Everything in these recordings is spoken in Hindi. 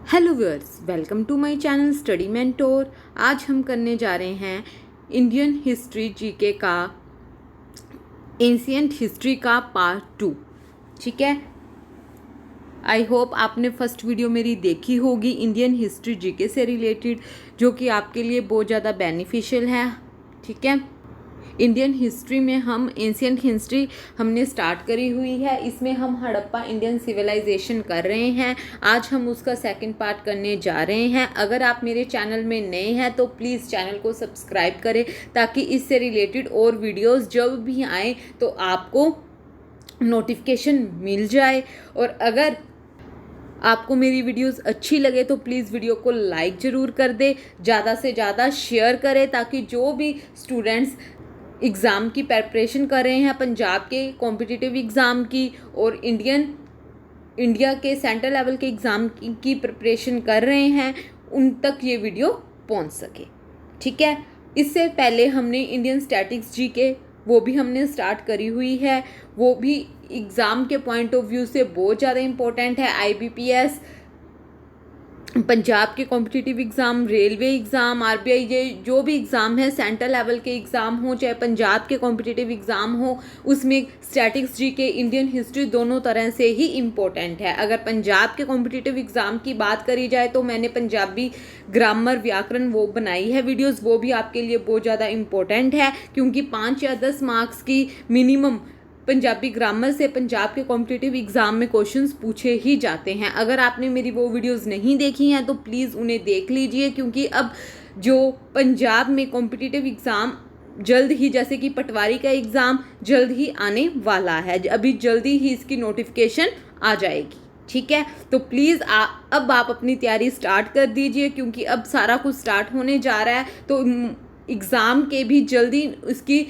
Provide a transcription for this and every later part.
Hello viewers, welcome to my channel study mentor. आज हम करने जा रहे हैं इंडियन हिस्ट्री जीके का एंशिएंट हिस्ट्री का पार्ट 2। ठीक है, आई होप आपने फर्स्ट वीडियो मेरी देखी होगी इंडियन हिस्ट्री जीके से रिलेटेड, जो कि आपके लिए बहुत ज़्यादा बेनिफिशियल है। ठीक है, इंडियन हिस्ट्री में हम एंशिएंट हिस्ट्री हमने स्टार्ट करी हुई है। इसमें हम हड़प्पा इंडियन सिविलाइजेशन कर रहे हैं। आज हम उसका सेकंड पार्ट करने जा रहे हैं। अगर आप मेरे चैनल में नए हैं तो प्लीज़ चैनल को सब्सक्राइब करें, ताकि इससे रिलेटेड और वीडियोस जब भी आए तो आपको नोटिफिकेशन मिल जाए। और अगर आपको मेरी वीडियोस अच्छी लगे तो प्लीज़ वीडियो को लाइक ज़रूर कर दे, ज़्यादा से ज़्यादा शेयर करें, ताकि जो भी स्टूडेंट्स एग्ज़ाम की प्रिपरेशन कर रहे हैं, पंजाब के कॉम्पिटिटिव एग्ज़ाम की और इंडिया के सेंट्रल लेवल के एग्ज़ाम की प्रिपरेशन कर रहे हैं, उन तक ये वीडियो पहुंच सके। ठीक है, इससे पहले हमने इंडियन स्टैटिक्स जीके वो भी हमने स्टार्ट करी हुई है। वो भी एग्ज़ाम के पॉइंट ऑफ व्यू से बहुत ज़्यादा इम्पोर्टेंट है। IBPS, पंजाब के competitive exam, railway exam, RBI, ये जो भी एग्ज़ाम है, सेंट्रल लेवल के एग्ज़ाम हो चाहे पंजाब के कॉम्पिटिटिव एग्ज़ाम हो, उसमें स्टैटिक्स जीके, इंडियन हिस्ट्री दोनों तरह से ही इम्पोर्टेंट है। अगर पंजाब के कॉम्पिटिटिव एग्ज़ाम की बात करी जाए तो मैंने पंजाबी ग्रामर, व्याकरण वो बनाई है वीडियोज़, वो भी आपके लिए बहुत ज़्यादा इम्पोर्टेंट है, क्योंकि 5 या 10 मार्क्स की मिनिमम पंजाबी ग्रामर से पंजाब के कॉम्पिटिटिव एग्ज़ाम में क्वेश्चंस पूछे ही जाते हैं। अगर आपने मेरी वो वीडियोस नहीं देखी हैं तो प्लीज़ उन्हें देख लीजिए, क्योंकि अब जो पंजाब में कॉम्पिटिटिव एग्ज़ाम जल्द ही, जैसे कि पटवारी का एग्ज़ाम जल्द ही आने वाला है, अभी जल्दी ही इसकी नोटिफिकेशन आ जाएगी। ठीक है, तो प्लीज़ अब आप अपनी तैयारी स्टार्ट कर दीजिए, क्योंकि अब सारा कुछ स्टार्ट होने जा रहा है। तो एग्ज़ाम के भी जल्दी उसकी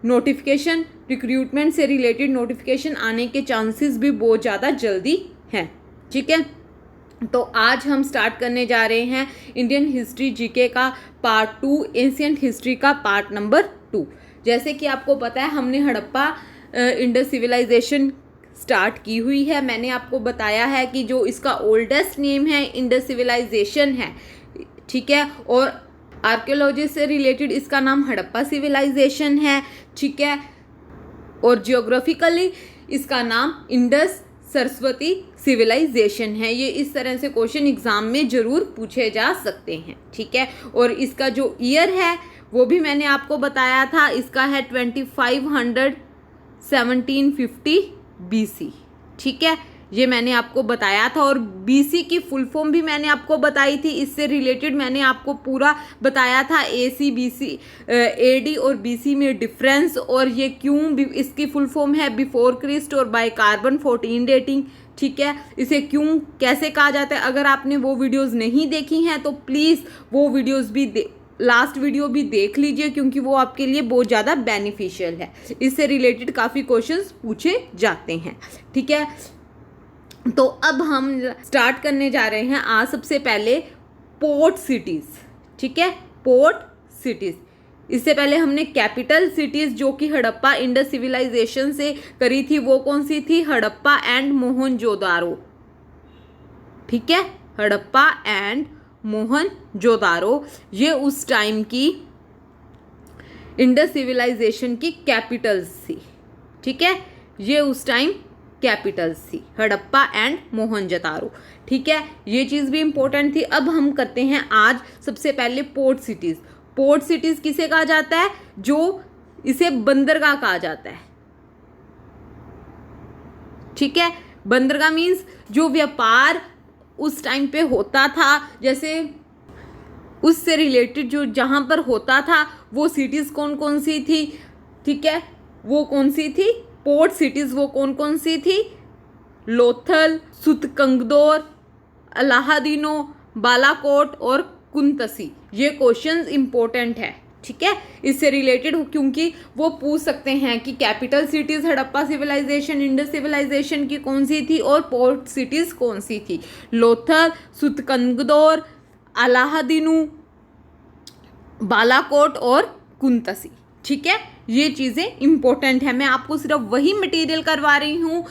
नोटिफिकेशन, रिक्रूटमेंट से रिलेटेड नोटिफिकेशन आने के चांसेस भी बहुत ज़्यादा जल्दी हैं। ठीक है, तो आज हम स्टार्ट करने जा रहे हैं इंडियन हिस्ट्री जीके का पार्ट 2, एंशिएंट हिस्ट्री का पार्ट नंबर 2। जैसे कि आपको पता है, हमने हड़प्पा इंडस सिविलाइजेशन स्टार्ट की हुई है। मैंने आपको बताया है कि जो इसका ओल्डेस्ट नेम है इंडस सिविलाइजेशन है। ठीक है, और आर्कियोलॉजी से रिलेटेड इसका नाम हड़प्पा सिविलाइजेशन है। ठीक है, और जियोग्राफिकली इसका नाम इंडस सरस्वती सिविलाइजेशन है। ये इस तरह से क्वेश्चन एग्जाम में ज़रूर पूछे जा सकते हैं। ठीक है, और इसका जो ईयर है वो भी मैंने आपको बताया था, इसका है 2500 1750 BC। ठीक है, ये मैंने आपको बताया था, और BC की फुल फॉर्म भी मैंने आपको बताई थी। इससे रिलेटेड मैंने आपको पूरा बताया था, AC BC AD और BC में डिफरेंस, और ये क्यों इसकी फुल फॉर्म है बिफोर क्रिस्ट और बाय कार्बन 14 डेटिंग। ठीक है, इसे क्यों कैसे कहा जाता है। अगर आपने वो वीडियोस नहीं देखी हैं तो प्लीज़ वो वीडियोस भी लास्ट वीडियो भी देख लीजिए, क्योंकि वो आपके लिए बहुत ज़्यादा बेनिफिशियल है। इससे रिलेटेड काफ़ी क्वेश्चंस पूछे जाते हैं। ठीक है, तो अब हम स्टार्ट करने जा रहे हैं आज सबसे पहले पोर्ट सिटीज़। ठीक है, पोर्ट सिटीज़। इससे पहले हमने कैपिटल सिटीज़ जो कि हड़प्पा इंडस सिविलाइजेशन से करी थी, वो कौन सी थी? हड़प्पा एंड मोहनजोदारो। ठीक है, हड़प्पा एंड मोहनजोदारो, ये उस टाइम की इंडस सिविलाइजेशन की कैपिटल्स थी। ठीक है, ये उस टाइम कैपिटल्स थी, हड़प्पा एंड मोहनजोदारो। ठीक है, ये चीज़ भी इंपॉर्टेंट थी। अब हम करते हैं आज सबसे पहले पोर्ट सिटीज़। पोर्ट सिटीज़ किसे कहा जाता है? जो इसे बंदरगाह कहा जाता है। ठीक है, बंदरगाह मीन्स जो व्यापार उस टाइम पे होता था, जैसे उससे रिलेटेड जो जहाँ पर होता था, वो सिटीज़ कौन कौन सी थी? ठीक है, वो कौन सी थी? पोर्ट सिटीज़ वो कौन कौन सी थी? लोथल, सुतकंगदोर, अलाहादीनो, बालाकोट और कुंतसी। ये क्वेश्चंस इंपॉर्टेंट है। ठीक है, इससे रिलेटेड, क्योंकि वो पूछ सकते हैं कि capital cities Harappa civilisation, Indus civilisation की कौन सी थी, और पोर्ट सिटीज़ कौन सी थी? लोथल, सुतकंगदोर, अलाहादीनो, बालाकोट और कुंतसी। ठीक है, ये चीज़ें इंपॉर्टेंट है। मैं आपको सिर्फ वही मटेरियल करवा रही हूँ,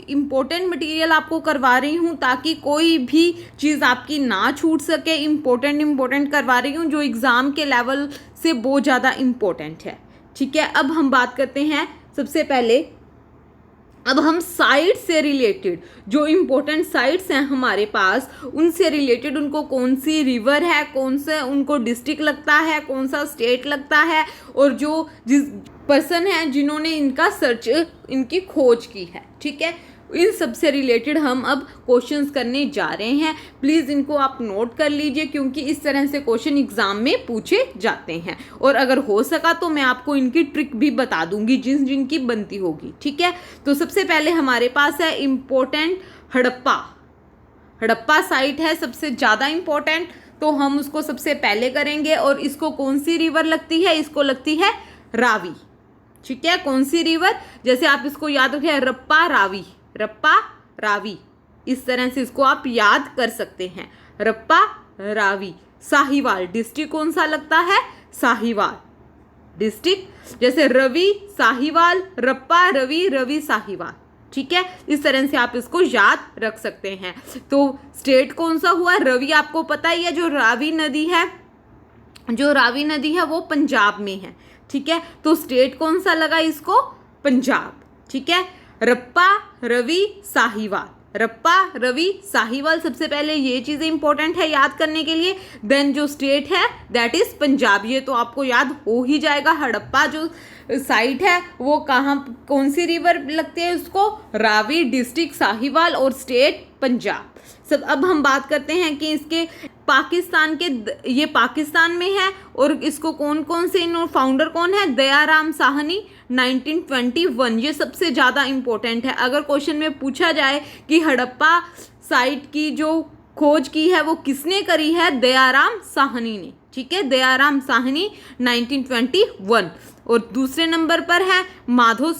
इम्पोर्टेंट मटेरियल आपको करवा रही हूँ ताकि कोई भी चीज़ आपकी ना छूट सके। इम्पोर्टेंट करवा रही हूँ जो एग्ज़ाम के लेवल से बहुत ज़्यादा इम्पोर्टेंट है। ठीक है, अब हम बात करते हैं सबसे पहले, अब हम साइट से रिलेटेड जो इम्पोर्टेंट साइट्स हैं हमारे पास, उनसे रिलेटेड उनको कौन सी रिवर है, कौन सा उनको डिस्ट्रिक्ट लगता है, कौन सा स्टेट लगता है, और जो जिस पर्सन है जिन्होंने इनका सर्च, इनकी खोज की है। ठीक है, इन सब से रिलेटेड हम अब क्वेश्चंस करने जा रहे हैं। प्लीज़ इनको आप नोट कर लीजिए क्योंकि इस तरह से क्वेश्चन एग्जाम में पूछे जाते हैं, और अगर हो सका तो मैं आपको इनकी ट्रिक भी बता दूंगी जिनकी बनती होगी। ठीक है, तो सबसे पहले हमारे पास है इम्पोर्टेंट हड़प्पा साइट है सबसे ज़्यादा इम्पोर्टेंट, तो हम उसको सबसे पहले करेंगे। और इसको कौन सी रिवर लगती है, इसको लगती है रावी। ठीक है, कौन सी रिवर, जैसे आप इसको याद रखें, रप्पा रावी, इस तरह से इसको आप याद कर सकते हैं, रप्पा रावी। साहिवाल डिस्ट्रिक्ट कौन सा लगता है, साहिवाल डिस्ट्रिक्ट, जैसे रवि साहिवाल, रप्पा रवि साहिवाल। ठीक है, इस तरह से आप इसको याद रख सकते हैं। तो स्टेट कौन सा हुआ, रवि आपको पता ही है, जो रावी नदी है वो पंजाब में है। ठीक है, तो स्टेट कौन सा लगा इसको, पंजाब। ठीक है, रप्पा रवि साहिवाल, सबसे पहले ये चीज़ें इंपॉर्टेंट है याद करने के लिए। देन जो स्टेट है दैट इज पंजाब, ये तो आपको याद हो ही जाएगा। हड़प्पा जो साइट है वो कौन सी रिवर लगती है, उसको रावी, डिस्ट्रिक्ट साहिवाल, और स्टेट पंजाब। सब अब हम बात करते हैं कि इसके ये पाकिस्तान में है, और इसको कौन से फाउंडर कौन है, दयाराम साहनी 1921। ये सबसे ज़्यादा इम्पोर्टेंट है। अगर क्वेश्चन में पूछा जाए कि हड़प्पा साइट की जो खोज की है वो किसने करी है, दयाराम साहनी ने। ठीक है, दयाराम साहनी 1921। और दूसरे नंबर पर है माधो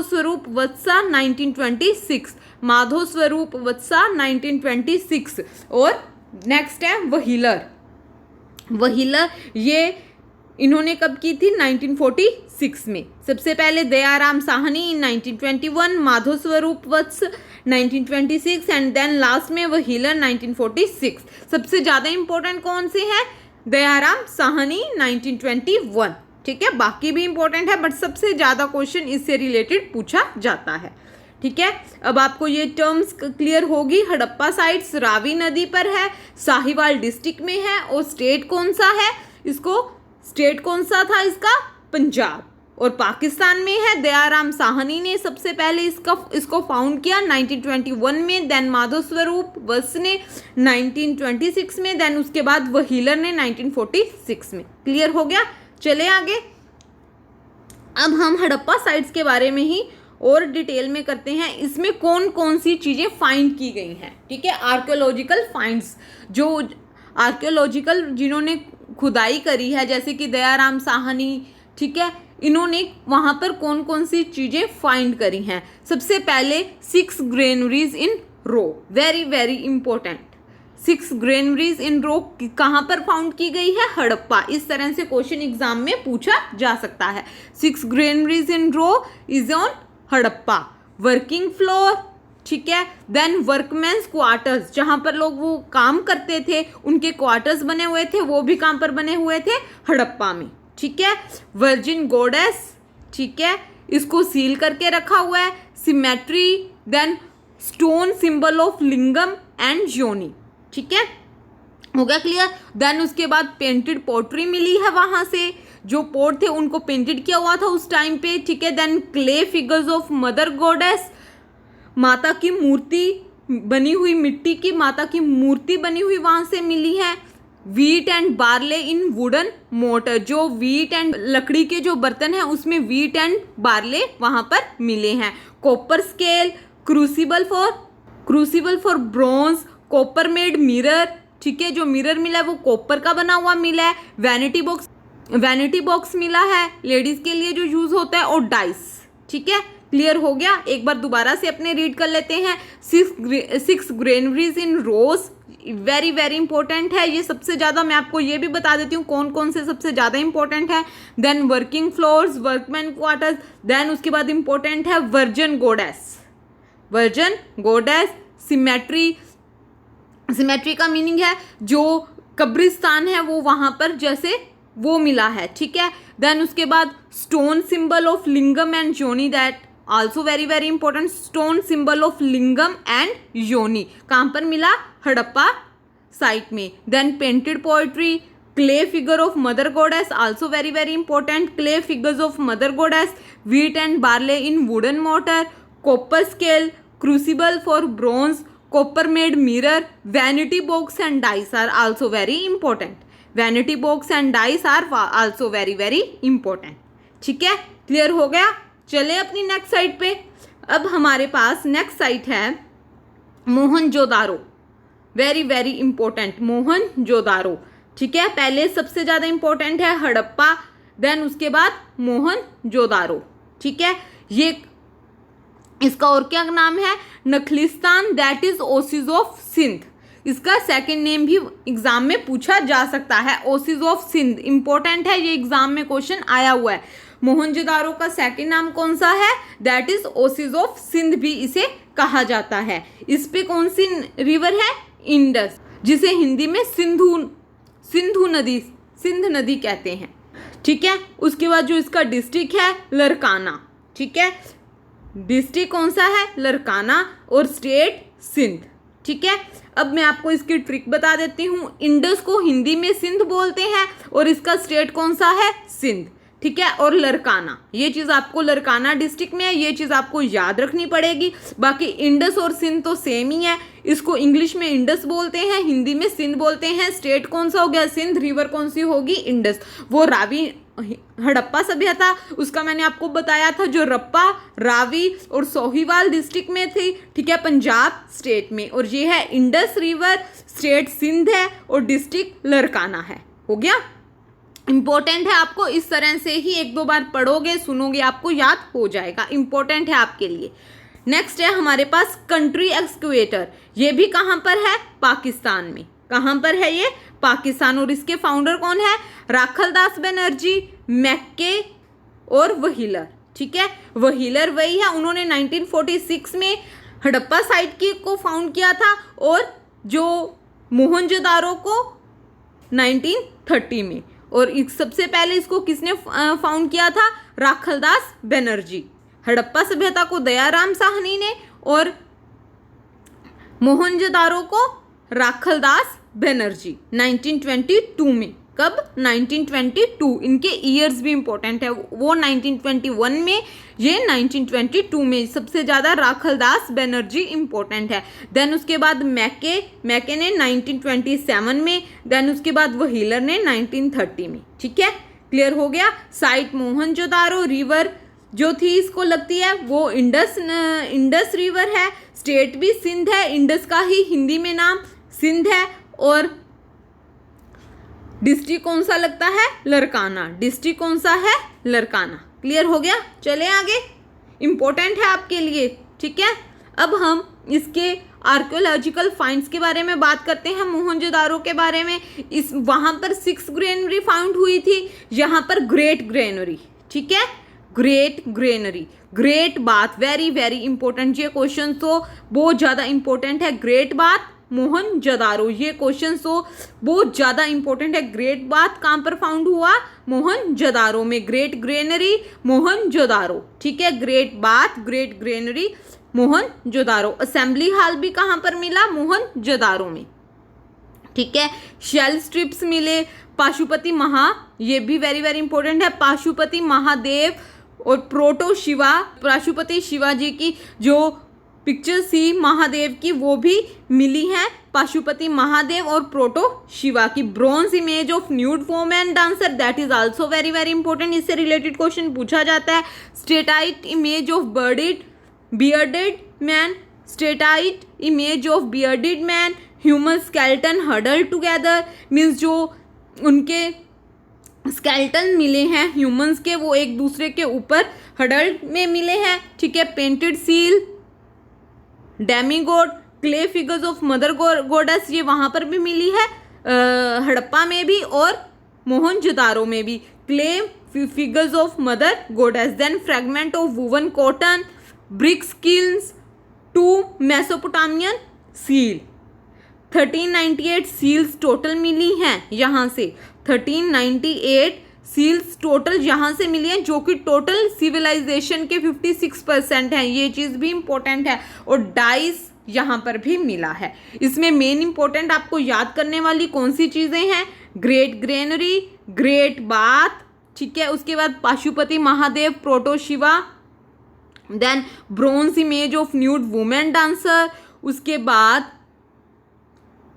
स्वरूप वत्सा 1926, माधो स्वरूप वत्सा 1926। और नेक्स्ट है वहीलर, ये इन्होंने कब की थी, 1946 में। सबसे पहले दयाराम साहनी 1921, माधो स्वरूप वत्स 1926, एंड देन लास्ट में वहीलर 1946। सबसे ज़्यादा इंपॉर्टेंट कौन से हैं, दयाराम साहनी 1921। ठीक है, बाकी भी इंपॉर्टेंट है बट सबसे ज़्यादा क्वेश्चन इससे रिलेटेड पूछा जाता है। ठीक है, अब आपको ये टर्म्स क्लियर होगी। हड़प्पा साइट्स रावी नदी पर है, साहिवाल डिस्ट्रिक्ट में है, और स्टेट कौन सा है, स्टेट कौन सा था इसका, पंजाब, और पाकिस्तान में है। दयाराम साहनी ने सबसे पहले इसको फाउंड किया 1921 में, देन माधो स्वरूप वत्स ने 1926 में, देन उसके बाद वहीलर ने 1946 में। क्लियर हो गया, चले आगे। अब हम हड़प्पा साइट्स के बारे में ही और डिटेल में करते हैं। इसमें कौन कौन सी चीज़ें फाइंड की गई हैं। ठीक है, आर्कियोलॉजिकल फाइंड्स, जो आर्कियोलॉजिकल जिन्होंने खुदाई करी है, जैसे कि दयाराम साहनी, ठीक है, इन्होंने वहाँ पर कौन कौन सी चीज़ें फाइंड करी हैं। सबसे पहले 6 granaries in row, very very important. 6 granaries in रो कहाँ पर फाउंड की गई है, हड़प्पा। इस तरह से क्वेश्चन एग्जाम में पूछा जा सकता है। 6 granaries in row is on Harappa. Working floor, ठीक है, देन वर्कमैन्स क्वार्टर्स, जहाँ पर लोग वो काम करते थे उनके क्वार्टर्स बने हुए थे, वो भी कहाँ पर बने हुए थे, हड़प्पा में। ठीक है, वर्जिन गॉडेस, ठीक है, इसको सील करके रखा हुआ है। Cemetery, then stone symbol of lingam and yoni. ठीक है, हो गया क्लियर। देन उसके बाद पेंटेड पोट्री मिली है, वहाँ से जो पोट थे उनको पेंटेड किया हुआ था उस टाइम पे। ठीक है, then clay figures of mother goddess, माता की मूर्ति बनी हुई, मिट्टी की माता की मूर्ति बनी हुई वहाँ से मिली है। Wheat and barley in wooden motor, जो वीट एंड लकड़ी के जो बर्तन हैं उसमें वीट एंड बार्ले वहाँ पर मिले हैं। Copper scale, crucible for bronze, copper made mirror, ठीक है, जो मिरर मिला है वो कॉपर का बना हुआ मिला है। वैनिटी बॉक्स मिला है लेडीज के लिए जो यूज होता है, और डाइस। ठीक है, क्लियर हो गया। एक बार दोबारा से अपने रीड कर लेते हैं। 6 ग्रेनरीज इन रोज, वेरी वेरी इंपॉर्टेंट है ये सबसे ज़्यादा। मैं आपको ये भी बता देती हूँ कौन कौन से सबसे ज़्यादा इंपॉर्टेंट है। Then working floors, workman quarters, then उसके बाद इंपॉर्टेंट है virgin goddess, virgin goddess, cemetery. Cemetery का मीनिंग है जो कब्रिस्तान है वो वहाँ पर जैसे वो मिला है, ठीक है। देन उसके बाद stone symbol of lingam and yoni, that also very very important. Stone symbol of lingam and yoni कहाँ पर मिला? हड़प्पा साइट में। Then painted poetry, clay figure of mother goddess, also very very important. Clay figures of mother goddess, wheat and barley in wooden mortar, copper scale, crucible for bronze, copper made mirror, vanity box and dice are also very important. Vanity box and dice are also very very important, ठीक है। क्लियर हो गया? चले अपनी नेक्स्ट साइट पे। अब हमारे पास नेक्स्ट साइट है Mohenjodaro, very very important Mohenjodaro, ठीक है। पहले सबसे ज़्यादा इंपॉर्टेंट है हड़प्पा, देन उसके बाद मोहनजोदारो, ठीक है। ये इसका और क्या नाम है? नखलिस्तान, that is oasis of Sindh. इसका सेकंड नेम भी एग्जाम में पूछा जा सकता है, ओसिस ऑफ सिंध। इंपॉर्टेंट है ये, एग्जाम में क्वेश्चन आया हुआ है। मोहनजोदारो का सेकंड नाम कौन सा है? That is oasis of Sindh भी इसे कहा जाता है। इस पे कौन सी रिवर है? इंडस, जिसे हिंदी में सिंध नदी कहते हैं, ठीक है। उसके बाद जो इसका डिस्ट्रिक्ट है लरकाना, ठीक है। डिस्ट्रिक्ट कौन सा है? लरकाना, और स्टेट सिंध, ठीक है। अब मैं आपको इसकी ट्रिक बता देती हूँ। इंडस को हिंदी में सिंध बोलते हैं और इसका स्टेट कौन सा है? सिंध, ठीक है। और लरकाना, ये चीज़ आपको लरकाना डिस्ट्रिक्ट में है, ये चीज़ आपको याद रखनी पड़ेगी। बाकी इंडस और सिंध तो सेम ही है। इसको इंग्लिश में इंडस बोलते हैं, हिंदी में सिंध बोलते हैं। स्टेट कौन सा हो गया? सिंध। रिवर कौन सी होगी? इंडस। वो रावी हड़प्पा सभ्यता, उसका मैंने आपको बताया था, जो रप्पा, रावी और सोहिवाल डिस्ट्रिक्ट में थी, ठीक है, पंजाब स्टेट में। और ये है इंडस रिवर, स्टेट सिंध है और डिस्ट्रिक्ट लरकाना है। हो गया? इंपॉर्टेंट है, आपको इस तरह से ही एक दो बार पढ़ोगे सुनोगे आपको याद हो जाएगा, इंपॉर्टेंट है आपके लिए। नेक्स्ट है हमारे पास कंट्री एक्सक्वेटर। ये भी कहाँ पर है? पाकिस्तान में। कहाँ पर है ये? पाकिस्तान। और इसके फाउंडर कौन है? राखलदास बनर्जी, मैक्के और व्हीलर, ठीक है। व्हीलर वही है, उन्होंने 1946 में हड़प्पा साइट को फाउंड किया था, और जो मोहनजोदारो को 1930 में। और सबसे पहले इसको किसने फाउंड किया था? राखलदास बनर्जी। हड़प्पा सभ्यता को दयाराम साहनी ने और मोहनजोदारो को राखलदास बनर्जी 1922 में। कब? 1922। इनके ईयर्स भी इंपॉर्टेंट है, वो 1921 में, ये 1922 में। सबसे ज़्यादा राखलदास बनर्जी इंपॉर्टेंट है। देन उसके बाद मैके ने 1927 में, देन उसके बाद व्हीलर ने 1930 में, ठीक है। क्लियर हो गया? साइट मोहनजोदारो, रिवर जो थी इसको लगती है वो इंडस रिवर है, स्टेट भी सिंध है, इंडस का ही हिंदी में नाम सिंध है, और डिस्ट्रिक्ट कौन सा लगता है? लरकाना। डिस्ट्रिक्ट कौन सा है? लरकाना। क्लियर हो गया? चले आगे, इंपॉर्टेंट है आपके लिए, ठीक है। अब हम इसके आर्कियोलॉजिकल फाइंड्स के बारे में बात करते हैं, मोहनजोदारो के बारे में। इस वहाँ पर 6 ग्रेनरी फाउंड हुई थी, यहाँ पर ग्रेट ग्रेनरी, ठीक है। Great granary, great bath, very very important. ये क्वेश्चन तो बहुत ज़्यादा इंपॉर्टेंट है। ग्रेट बाथ मोहनजोदारो, ये क्वेश्चन तो बहुत ज़्यादा इंपॉर्टेंट है। ग्रेट बाथ कहाँ पर फाउंड हुआ? मोहनजोदारो में। ग्रेट ग्रेनरी मोहनजोदारो, ठीक है। Great bath, great granary Mohenjodaro. Assembly hall भी कहाँ पर मिला? मोहनजोदारो में, ठीक है। शेल स्ट्रिप्स मिले। पाशुपति ये भी वेरी वेरी इंपॉर्टेंट है। पाशुपति महादेव और प्रोटो शिवा, पाशुपति शिवाजी की जो पिक्चर सी महादेव की वो भी मिली हैं। पाशुपति महादेव और प्रोटो शिवा की। Bronze image of nude women dancer, that is also very very important. इससे रिलेटेड क्वेश्चन पूछा जाता है। Steatite image of bearded man, steatite image of bearded man, human skeleton huddle together, means जो उनके स्केलेटन मिले हैं ह्यूमंस के, वो एक दूसरे के ऊपर हडल में मिले हैं, ठीक है। Painted seal, demigod, clay figures of mother goddess, ये वहाँ पर भी मिली है, हड़प्पा में भी और मोहनजोदारो में भी, clay figures of mother goddess. Then fragment of woven cotton, bricks kilns, 2 Mesopotamian seal. 1398 seals total मिली हैं यहाँ से, 1398 सील्स टोटल यहाँ से मिली हैं, जो कि टोटल सिविलाइजेशन के 56% हैं, ये चीज़ भी इम्पोर्टेंट है। और डाइस यहाँ पर भी मिला है। इसमें मेन इंपॉर्टेंट आपको याद करने वाली कौन सी चीज़ें हैं, ग्रेट ग्रेनरी, ग्रेट बाथ, ठीक है, उसके बाद Pashupati Mahadev, proto Shiva, then bronze image of nude women dancer, उसके बाद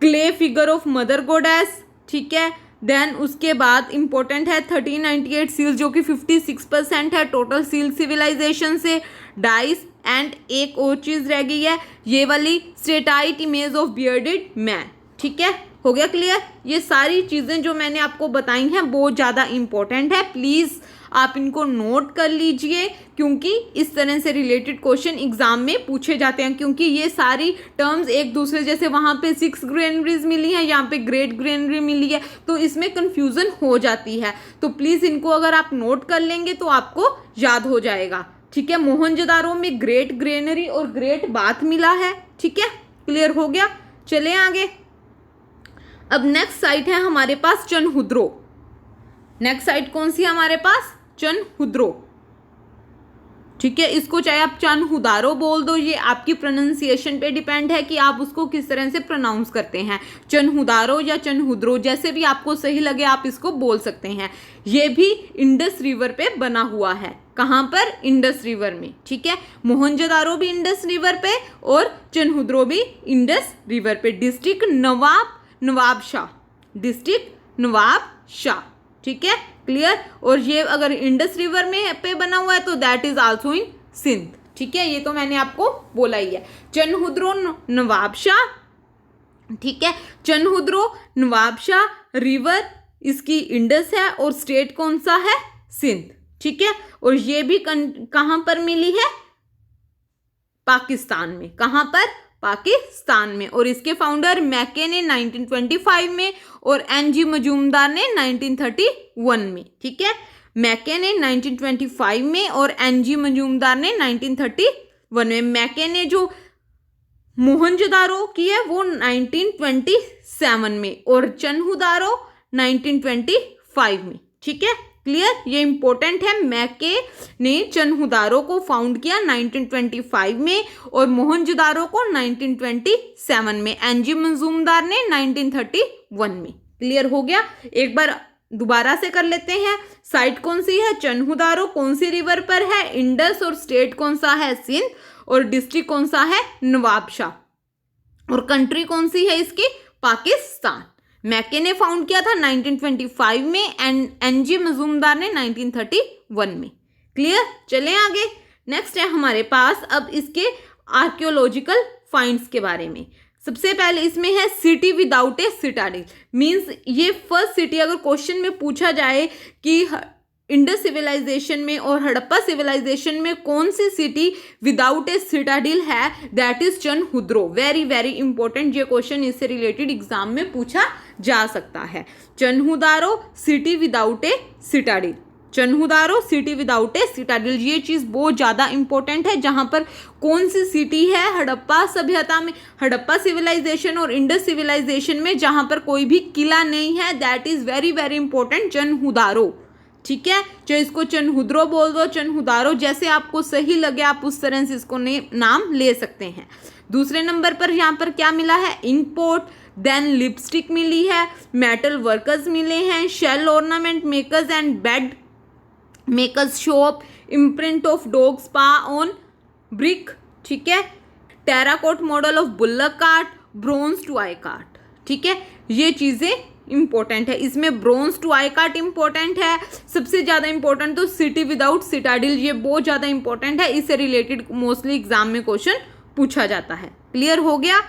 clay figure of mother goddess, ठीक है, देन उसके बाद इंपॉर्टेंट है 1398 सील्स जो कि 56% है टोटल सील सिविलाइजेशन से, डाइस, एंड एक और चीज़ रह गई है ये वाली steatite image of bearded man, ठीक है, हो गया क्लियर। ये सारी चीज़ें जो मैंने आपको बताई हैं बहुत ज़्यादा इंपॉर्टेंट है, प्लीज़ आप इनको नोट कर लीजिए, क्योंकि इस तरह से रिलेटेड क्वेश्चन एग्जाम में पूछे जाते हैं, क्योंकि ये सारी टर्म्स एक दूसरे, जैसे वहाँ पे 6 ग्रेनरीज मिली हैं, यहाँ पे ग्रेट ग्रेनरी मिली है, तो इसमें कन्फ्यूज़न हो जाती है। तो प्लीज़ इनको अगर आप नोट कर लेंगे तो आपको याद हो जाएगा, ठीक है। मोहनजोदारो में ग्रेट ग्रेनरी और ग्रेट बाथ मिला है, ठीक है, क्लियर हो गया। चलें आगे। अब नेक्स्ट साइट है हमारे पास चनहुद्रो। नेक्स्ट साइट कौन सी है हमारे पास, चनहुद्रो, ठीक है। इसको चाहे आप चनहुदारो बोल दो, ये आपकी प्रोनाउंसिएशन पे डिपेंड है कि आप उसको किस तरह से प्रोनाउंस करते हैं, चनहुदारो या चनहुद्रो, जैसे भी आपको सही लगे आप इसको बोल सकते हैं। ये भी इंडस रिवर पे बना हुआ है, कहाँ पर, इंडस रिवर में, ठीक है। मोहनजोदारो भी इंडस रिवर पे और चनहुद्रो भी इंडस रिवर पे। डिस्ट्रिक्ट नवाबशाह, डिस्ट्रिक्ट नवाबशाह, ठीक है, क्लियर। और ये अगर इंडस रिवर में पे बना हुआ है तो that is also in Sindh, ठीक है, ये तो मैंने आपको बोला ही है। चनहुद्रो नवाबशाह, ठीक है, चनहुद्रो नवाबशाह रिवर इसकी इंडस है और स्टेट कौन सा है, सिंध, ठीक है। और ये भी कहाँ पर मिली है, पाकिस्तान में, कहाँ पर, पाकिस्तान में। और इसके फाउंडर मैके ने 1925 में और एनजी मजूमदार ने 1931 में, ठीक है। मैके ने 1925 में और एनजी मजूमदार ने 1931 में। मैके ने जो मोहनजोदारो की है वो 1927 में और चनहुदारो 1925 में, ठीक है, क्लियर। ये इंपॉर्टेंट है, मैके ने चनहुदारो को फाउंड किया 1925 में और मोहनजोदारो को 1927 में, एनजी मजूमदार ने 1931 में, क्लियर हो गया। एक बार दोबारा से कर लेते हैं। साइट कौन सी है, चनहुदारो, कौन सी रिवर पर है, इंडस, और स्टेट कौन सा है, सिंध, और डिस्ट्रिक्ट कौन सा है, नवाबशाह, और कंट्री कौन सी है इसकी, पाकिस्तान। मैके ने फाउंड किया था 1925 में एंड एनजी मजूमदार ने 1931 में, क्लियर। चलें आगे। नेक्स्ट है हमारे पास अब इसके आर्कियोलॉजिकल फाइंड्स के बारे में। सबसे पहले इसमें है city without a Citadel, means ये फर्स्ट सिटी अगर क्वेश्चन में पूछा जाए कि इंडस सिविलाइजेशन में और हड़प्पा सिविलाइजेशन में कौन सी सिटी विदाउट ए सिटाडेल है, that is Chanhudaro. Very very important, ये क्वेश्चन इससे रिलेटेड एग्जाम में पूछा जा सकता है। Chanhudaro city without a citadel, Chanhudaro city without a citadel, ये चीज़ बहुत ज़्यादा इंपॉर्टेंट है। जहाँ पर कौन सी सिटी है हड़प्पा सभ्यता में, हड़प्पा सिविलाइजेशन और इंडस सिविलाइजेशन में जहाँ पर कोई भी किला नहीं है, that is very very important, Chanhudaro, ठीक है। जो इसको चनहुद्रो बोल दो, चनहुदारो, जैसे आपको सही लगे आप उस तरह से इसको नाम ले सकते हैं। दूसरे नंबर पर यहाँ पर क्या मिला है, इंक पोट, देन लिपस्टिक मिली है, मेटल वर्कर्स मिले हैं, shell ornament makers and bead makers shop, imprint of dog's paw on brick, ठीक है, terracotta model of bullock cart, bronze toy cart, ठीक है। ये चीज़ें इंपॉर्टेंट है, इसमें bronze toy cart important है। सबसे ज़्यादा इंपॉर्टेंट तो सिटी विदाउट सिटाडेल, ये बहुत ज़्यादा इंपॉर्टेंट है, इससे रिलेटेड मोस्टली एग्जाम में क्वेश्चन पूछा जाता है, क्लियर हो गया।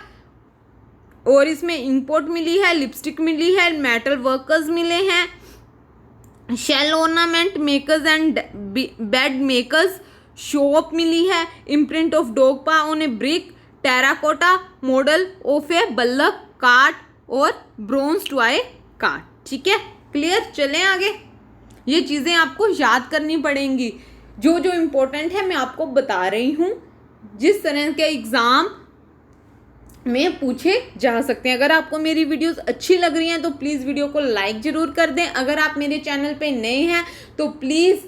और इसमें इंपोर्ट मिली है, लिपस्टिक मिली है, मेटल वर्कर्स मिले हैं, shell ornament makers and bead makers shop मिली है, imprint of dog paw on a brick, terracotta model of a bullock cart और ब्रोंज टॉय कार्ट। ठीक है, क्लियर। चलें आगे। ये चीज़ें आपको याद करनी पड़ेंगी, जो जो इम्पोर्टेंट है मैं आपको बता रही हूँ, जिस तरह के एग्ज़ाम में पूछे जा सकते हैं। अगर आपको मेरी वीडियोस अच्छी लग रही हैं तो प्लीज़ वीडियो को लाइक ज़रूर कर दें। अगर आप मेरे चैनल पे नए हैं तो प्लीज़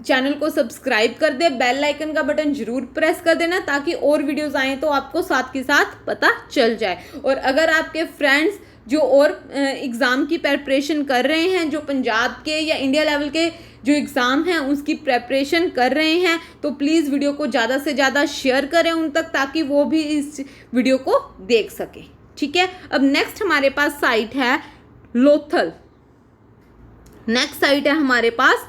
चैनल को सब्सक्राइब कर दें, बेल आइकन का बटन जरूर प्रेस कर देना ताकि और वीडियोस आएँ तो आपको साथ के साथ पता चल जाए। और अगर आपके फ्रेंड्स जो और एग्ज़ाम की प्रेपरेशन कर रहे हैं, जो पंजाब के या इंडिया लेवल के जो एग्ज़ाम हैं उसकी प्रेपरेशन कर रहे हैं, तो प्लीज़ वीडियो को ज़्यादा से ज़्यादा शेयर करें उन तक, ताकि वो भी इस वीडियो को देख सकें। ठीक है, अब नेक्स्ट हमारे पास साइट है लोथल। नेक्स्ट साइट है हमारे पास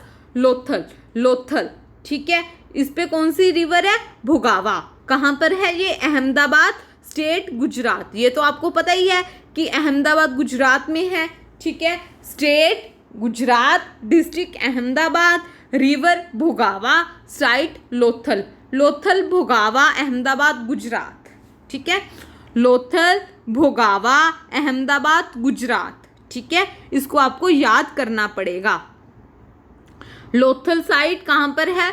लोथल। ठीक है, इस पे कौन सी रिवर है? भुगावा। कहाँ पर है ये? अहमदाबाद स्टेट, गुजरात। ये तो आपको पता ही है कि अहमदाबाद गुजरात में है। ठीक है, state Gujarat, district Ahmedabad, river Bhogava, site Lothal Bhogava Ahmedabad Gujarat. ठीक है, लोथल भुगावा अहमदाबाद गुजरात। ठीक है, इसको आपको याद करना पड़ेगा। लोथल साइट कहाँ पर है?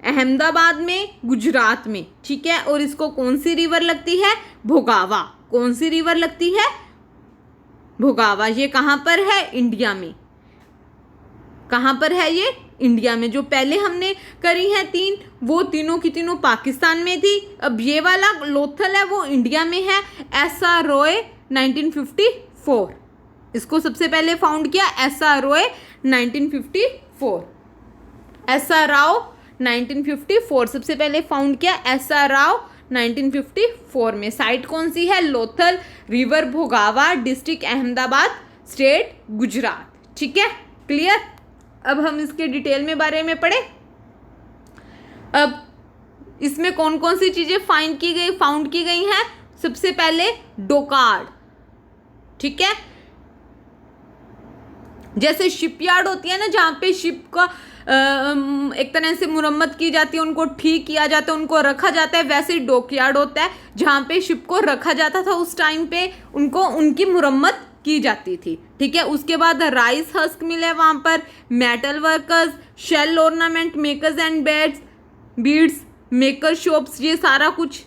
अहमदाबाद में, गुजरात में। ठीक है, और इसको कौन सी रिवर लगती है? भुगावा। कौन सी रिवर लगती है? भुगावा। ये कहाँ पर है? इंडिया में। कहाँ पर है ये? इंडिया में। जो पहले हमने करी हैं तीन, वो तीनों की तीनों पाकिस्तान में थी। अब ये वाला लोथल है वो इंडिया में है। SR रॉय 1954, इसको सबसे पहले फाउंड किया SR रॉय 1954। SR राव 1954 सबसे पहले फाउंड किया SR राव 1954 में। साइट कौन सी है? लोथल, रिवर भोगावा, डिस्ट्रिक्ट अहमदाबाद, स्टेट गुजरात। ठीक है, क्लियर। अब हम इसके डिटेल में बारे में पढ़े। अब इसमें कौन कौन सी चीजें फाउंड की गई हैं? सबसे पहले डॉकयार्ड। ठीक है, जैसे शिपयार्ड होती है ना, जहाँ पे शिप का एक तरह से मुरम्मत की जाती है, उनको ठीक किया जाता है, उनको रखा जाता है, वैसे डॉकयार्ड होता है जहाँ पे शिप को रखा जाता था। उस टाइम पे उनको उनकी मुरम्मत की जाती थी। ठीक है, उसके बाद राइस हस्क मिले वहाँ पर, metal workers, shell ornament makers and beads maker shops, ये सारा कुछ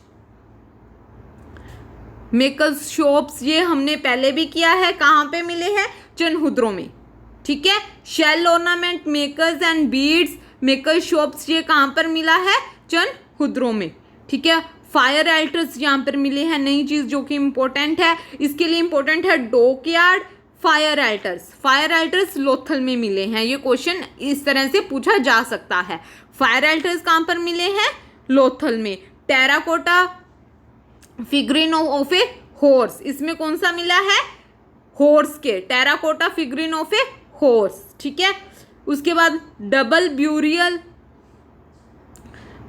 मेकर्स शॉप्स ये हमने पहले भी किया है। कहाँ पे मिले हैं? चनहुद्रों में। ठीक है, shell ornament makers and beads maker shops ये कहाँ पर मिला है? चनहुद्रों में। ठीक है, फायर एल्टर्स यहाँ पर मिले हैं। नई चीज़ जो कि इम्पोर्टेंट है, इसके लिए इम्पोर्टेंट है डॉकयार्ड, फायर एल्टर्स लोथल में मिले हैं। ये क्वेश्चन इस तरह से पूछा जा सकता है। फायर एल्टर्स कहाँ पर मिले हैं? लोथल में। Terracotta figurine of a horse, इसमें कौन सा मिला है? हॉर्स के। Terracotta figurine of a horse. ठीक है, उसके बाद double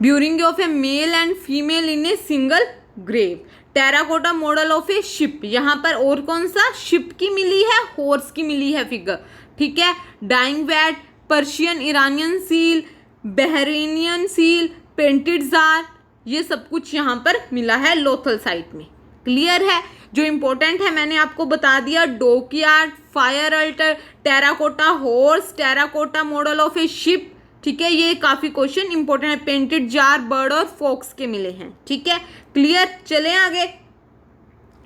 burial of a male and female in a single grave. Terracotta model of a ship, यहाँ पर और कौन सा? शिप की मिली है, हॉर्स की मिली है फिगर। ठीक है, dyeing vat, Persian Iranian seal, Bahrainian seal, painted jar, ये सब कुछ यहाँ पर मिला है लोथल साइट में। क्लियर है। जो इम्पोर्टेंट है मैंने आपको बता दिया। Dockyard, fire alter, terracotta horse, terracotta model of a ship. ठीक है, ये काफ़ी क्वेश्चन इंपॉर्टेंट है। पेंटेड जार, बर्ड और फॉक्स के मिले हैं। ठीक है, क्लियर। चलें आगे।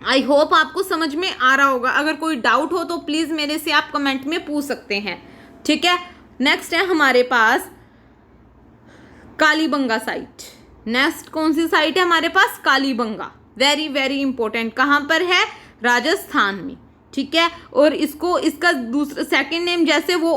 आई होप आपको समझ में आ रहा होगा। अगर कोई डाउट हो तो प्लीज़ मेरे से आप कमेंट में पूछ सकते हैं। ठीक है, नेक्स्ट है हमारे पास कालीबंगा साइट। नेक्स्ट कौन सी साइट है हमारे पास? कालीबंगा। Very very important. कहाँ पर है? राजस्थान में। ठीक है, और इसका दूसरा सेकंड नेम, जैसे वो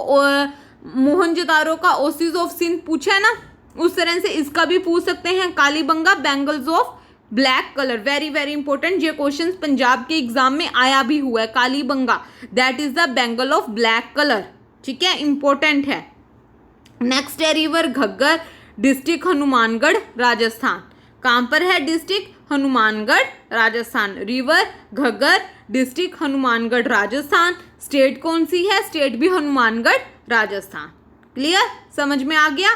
मोहनजोदारो का ओसिस ऑफ सिंध पूछा है ना, उस तरह से इसका भी पूछ सकते हैं। Kalibanga bangles of black colour. Very very important. ये क्वेश्चन पंजाब के एग्जाम में आया भी हुआ है। Kalibanga that is the bangle of black colour. ठीक है, इंपॉर्टेंट है। नेक्स्ट है रिवर घग्गर, डिस्ट्रिक्ट हनुमानगढ़, राजस्थान। कहाँ पर है? District Hanumangarh, Rajasthan. River Ghaggar, district Hanumangarh, Rajasthan. State कौन सी है? स्टेट भी हनुमानगढ़, राजस्थान। क्लियर, समझ में आ गया।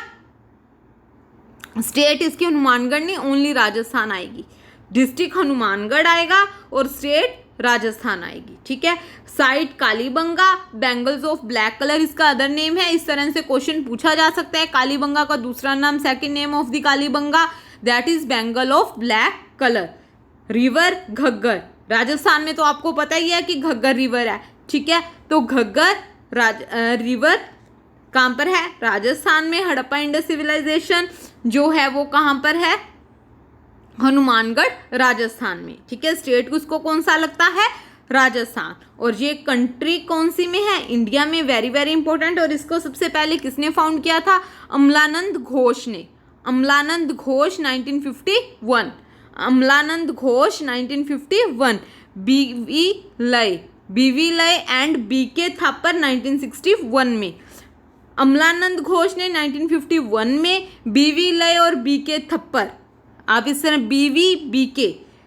स्टेट इसकी हनुमानगढ़ नहीं, ओनली राजस्थान आएगी। डिस्ट्रिक्ट हनुमानगढ़ आएगा और स्टेट राजस्थान आएगी। ठीक है, site Kalibanga, bangles of black colour इसका अदर नेम है। इस तरह से क्वेश्चन पूछा जा सकता है। कालीबंगा का दूसरा नाम, second name of the Kalibanga that is bangle of black colour. River Ghaggar, Rajasthan में तो आपको पता ही है कि घग्गर रिवर है। ठीक है, तो घग्गर रिवर कहाँ पर है? राजस्थान में। हड़प्पा इंडस सिविलाइजेशन जो है वो कहाँ पर है? हनुमानगढ़ राजस्थान में। ठीक है, स्टेट उसको कौन सा लगता है? राजस्थान। और ये कंट्री कौन सी में है? इंडिया में। Very very important. और इसको सबसे पहले किसने फाउंड किया था? अमलानंद घोष ने। अमलानंद घोष 1951। अमलानंद घोष 1951। बीवी लय एंड बीके थापर 1961 में। अमलानंद घोष ने 1951 में, बीवी लय और बीके थप्पर, आप इस तरह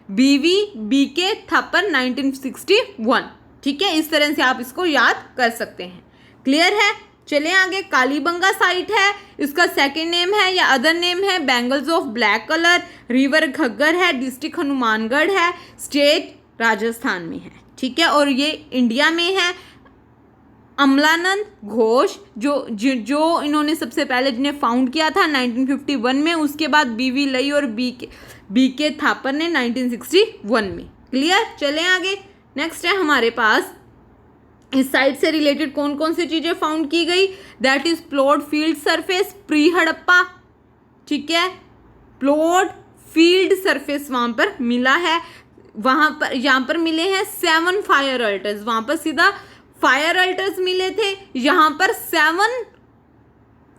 बीके थप्पर 1961। ठीक है, इस तरह से आप इसको याद कर सकते हैं। क्लियर है? चलें आगे। कालीबंगा साइट है, इसका सेकंड नेम है या अदर नेम है bangles of black colour. River Ghaggar है, डिस्ट्रिक्ट हनुमानगढ़ है, स्टेट राजस्थान में है। ठीक है, और ये इंडिया में है। अमलानंद घोष जो इन्होंने सबसे पहले जिन्हें फाउंड किया था 1951 में, उसके बाद बीवी लई और बीके थापर ने 1961 में। क्लियर? चलें आगे। नेक्स्ट है हमारे पास इस साइट से रिलेटेड कौन कौन सी चीज़ें फाउंड की गई? That is plot field surface pre Harappa. ठीक है, प्लॉट फील्ड सरफेस वहाँ पर मिला है। वहाँ पर यहाँ पर मिले हैं 7 फायर अल्टर्स। वहाँ पर सीधा फायर अल्टर्स मिले थे, यहाँ पर 7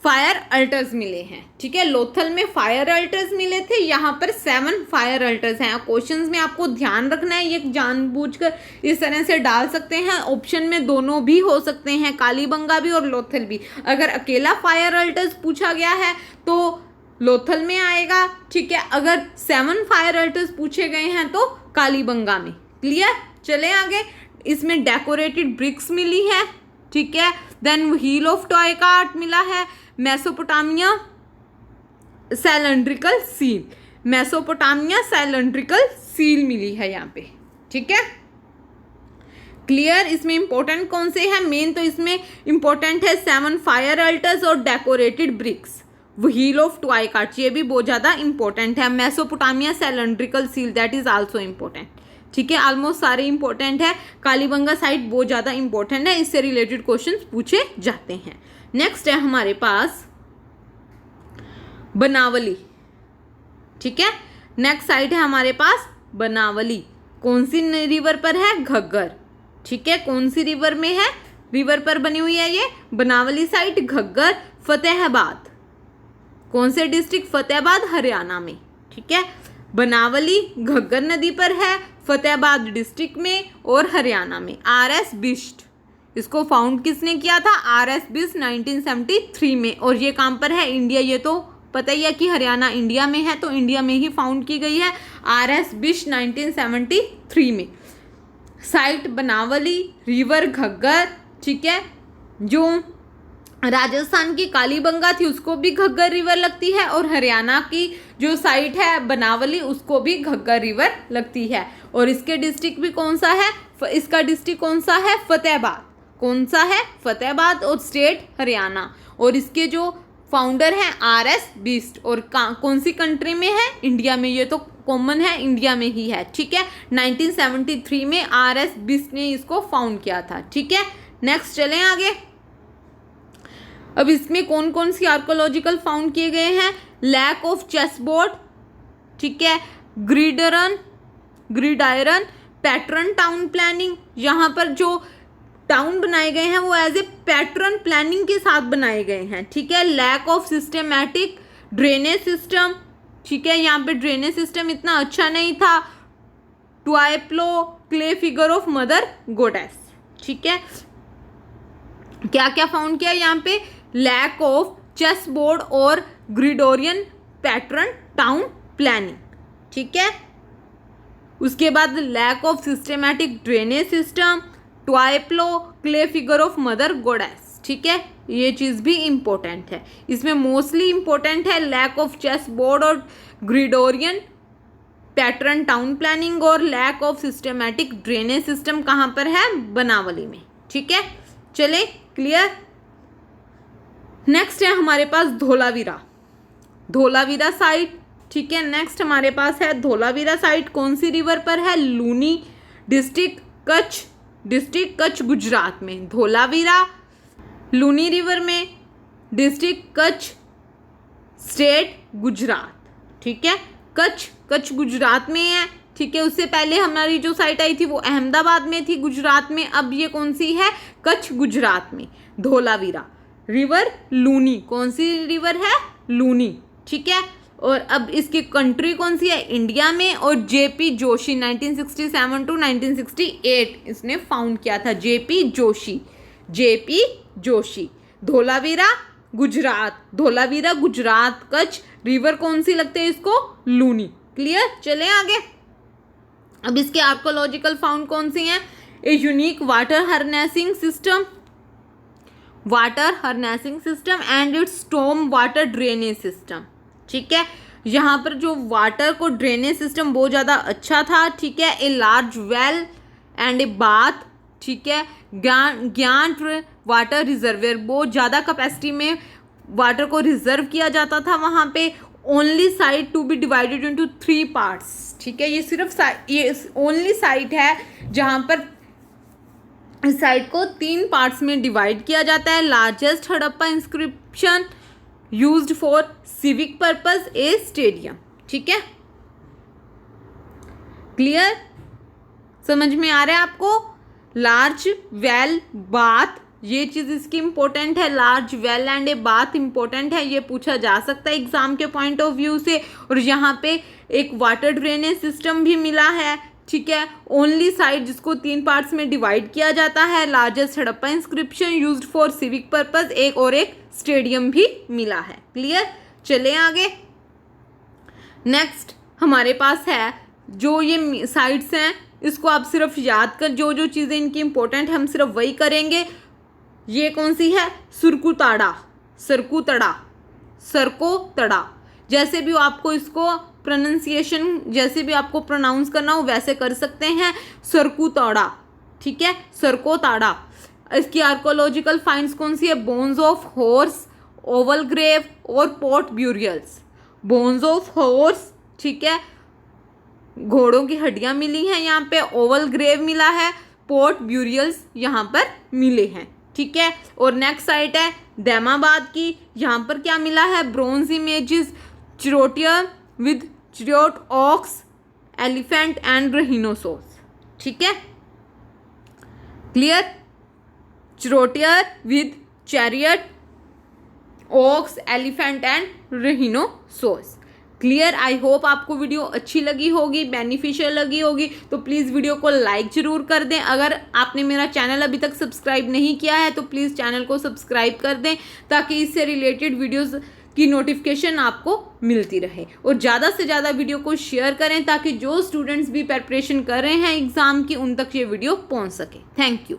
फायर अल्टर्स मिले हैं। ठीक है, लोथल में फायर अल्टर्स मिले थे, यहाँ पर 7 फायर अल्टर्स हैं। क्वेश्चंस में आपको ध्यान रखना है, ये जानबूझकर इस तरह से डाल सकते हैं। ऑप्शन में दोनों भी हो सकते हैं, कालीबंगा भी और लोथल भी। अगर अकेला फायर अल्टर्स पूछा गया है तो लोथल में आएगा। ठीक है, अगर 7 फायर अल्टर्स पूछे गए हैं तो कालीबंगा में। क्लियर? चले आगे। इसमें डेकोरेटेड ब्रिक्स मिली है। ठीक है, then wheel of toy cart मिला है। Mesopotamia cylindrical seal, Mesopotamia cylindrical seal मिली है यहाँ पे। ठीक है, क्लियर? इसमें इंपॉर्टेंट कौन से हैं? मेन तो इसमें इंपॉर्टेंट है 7 फायर अल्टर्स और decorated bricks. Wheel of toy cart ये भी बहुत ज़्यादा इंपॉर्टेंट है। Mesopotamia cylindrical seal that is also important. ठीक है, ऑलमोस्ट सारे इंपॉर्टेंट है। कालीबंगा साइट बहुत ज़्यादा इंपॉर्टेंट है, इससे रिलेटेड क्वेश्चंस पूछे जाते हैं। नेक्स्ट है हमारे पास बनावली। ठीक है, नेक्स्ट साइट है हमारे पास बनावली। कौन सी रिवर पर है? घग्गर। ठीक है, कौन सी रिवर में है? रिवर पर बनी हुई है ये बनावली साइट। घग्गर फतेहाबाद, कौन से डिस्ट्रिक्ट? फतेहाबाद हरियाणा में। ठीक है, बनावली घग्गर नदी पर है, फतेहाबाद डिस्ट्रिक्ट में और हरियाणा में। RS बिष्ट, इसको फाउंड किसने किया था? RS बिष्ट 1973 में। और ये कहाँ पर है? इंडिया। ये तो पता ही है कि हरियाणा इंडिया में है, तो इंडिया में ही फाउंड की गई है। RS बिष्ट 1973 में। Site Banawali, river Ghaggar. ठीक है, जो राजस्थान की कालीबंगा थी उसको भी घग्गर रिवर लगती है, और हरियाणा की जो साइट है बनावली उसको भी घग्गर रिवर लगती है। और इसके डिस्ट्रिक्ट भी कौन सा है? इसका डिस्ट्रिक्ट कौन सा है? फतेहाबाद। कौन सा है? फतेहाबाद। और स्टेट हरियाणा। और इसके जो फाउंडर हैं RS बिष्ट। और कौन सी कंट्री में है? इंडिया में। ये तो कॉमन है, इंडिया में ही है। ठीक है, 1973 में RS बिष्ट ने इसको फाउंड किया था। ठीक है, नेक्स्ट चलें आगे। अब इसमें कौन कौन सी आर्कोलॉजिकल फाउंड किए गए हैं? Lack of chess board. ठीक है, ग्रिडायरन पैटर्न टाउन प्लानिंग। यहाँ पर जो टाउन बनाए गए हैं वो एज ए पैटर्न प्लानिंग के साथ बनाए गए हैं। ठीक है, lack of systematic drainage system. ठीक है, यहाँ पे ड्रेनेज सिस्टम इतना अच्छा नहीं था। Toy plough clay figure of mother goddess. ठीक है, क्या क्या फाउंड किया यहाँ पे? लैक ऑफ चेस बोर्ड और ग्रिडोरियन पैटर्न टाउन प्लानिंग। ठीक है, उसके बाद lack of systematic drainage system, toy plough clay figure of mother goddess. ठीक है, ये चीज़ भी इम्पोर्टेंट है। इसमें मोस्टली इम्पोर्टेंट है लैक ऑफ चेस बोर्ड और ग्रिडोरियन पैटर्न टाउन प्लानिंग और lack of systematic drainage system कहाँ पर है? बनावली में। ठीक है, चले क्लियर। नेक्स्ट है हमारे पास धोलावीरा, धोलावीरा साइट। ठीक है, नेक्स्ट हमारे पास है धोलावीरा साइट, कौन सी रिवर पर है? लूनी, डिस्ट्रिक्ट कच्छ गुजरात में। धोलावीरा लूनी रिवर में, डिस्ट्रिक्ट कच्छ, स्टेट गुजरात। ठीक है, कच्छ गुजरात में है। ठीक है, उससे पहले हमारी जो साइट आई थी वो अहमदाबाद में थी गुजरात में, अब ये कौन सी है? कच्छ गुजरात में। धोलावीरा रिवर लूनी, कौन सी रिवर है? लूनी। ठीक है, और अब इसकी कंट्री कौन सी है? इंडिया में। और जेपी जोशी 1967 टू 1968 इसने फाउंड किया था। जेपी जोशी। धोलावीरा गुजरात, कच्छ रिवर कौन सी लगते हैं इसको? लूनी। क्लियर, चले आगे। अब इसके आर्कोलॉजिकल फाउंड कौन सी हैं? A unique water harnessing system and it's storm water drainage system. ठीक है, यहाँ पर जो वाटर को ड्रेनेज सिस्टम बहुत ज़्यादा अच्छा था। ठीक है, a large well and a bath. ठीक है, ज्ञान वाटर रिजर्वियर, बहुत ज़्यादा कैपेसिटी में वाटर को रिजर्व किया जाता था वहाँ पे। Only site to be divided into 3 parts. ठीक है, ये सिर्फ ये ओनली साइट है जहाँ पर इस साइट को 3 पार्ट्स में डिवाइड किया जाता है। Largest Harappa inscription used for civic purpose, A stadium. ठीक है, क्लियर, समझ में आ रहा है आपको? लार्ज वेल बाथ, ये चीज़ इसकी इंपॉर्टेंट है। Large well and a bath important है, ये पूछा जा सकता है एग्जाम के पॉइंट ऑफ व्यू से। और यहाँ पे एक वाटर ड्रेनेज सिस्टम भी मिला है। ठीक है, ओनली साइट जिसको 3 पार्ट्स में डिवाइड किया जाता है। Largest Harappa inscription used for civic purpose, एक स्टेडियम भी मिला है। क्लियर, चले आगे। नेक्स्ट हमारे पास है जो ये साइट्स हैं, इसको आप सिर्फ याद कर, जो जो चीज़ें इनकी इंपॉर्टेंट है हम सिर्फ वही करेंगे। ये कौन सी है? सरकोतड़ा, जैसे भी आपको इसको प्रोनाउंसिएशन, जैसे भी आपको प्रोनाउंस करना हो वैसे कर सकते हैं। सरकोतड़ा। ठीक है, सरकोतड़ा। इसकी आर्कोलॉजिकल फाइंड्स कौन सी है? Bones of horse, oval grave और pot burials. Bones of horse, ठीक है, घोड़ों की हड्डियां मिली हैं यहाँ पे। ओवल ग्रेव मिला है, पोर्ट ब्यूरियल्स यहाँ पर मिले हैं। ठीक है, और नेक्स्ट साइट है दैमाबाद की, यहाँ पर क्या मिला है? Bronze images, charioteer with chariot ox, elephant and rhinoceros. ठीक है, clear, charioteer with chariot, ox, elephant and rhinoceros. Clear, I hope आपको वीडियो अच्छी लगी होगी, बेनिफिशियल लगी होगी, तो प्लीज़ वीडियो को लाइक ज़रूर कर दें। अगर आपने मेरा चैनल अभी तक सब्सक्राइब नहीं किया है तो प्लीज़ चैनल को सब्सक्राइब कर दें, ताकि इससे रिलेटेड वीडियोस की नोटिफिकेशन आपको मिलती रहे। और ज़्यादा से ज़्यादा वीडियो को शेयर करें, ताकि जो स्टूडेंट्स भी प्रिपरेशन कर रहे हैं एग्ज़ाम की, उन तक ये वीडियो पहुँच सके। Thank you.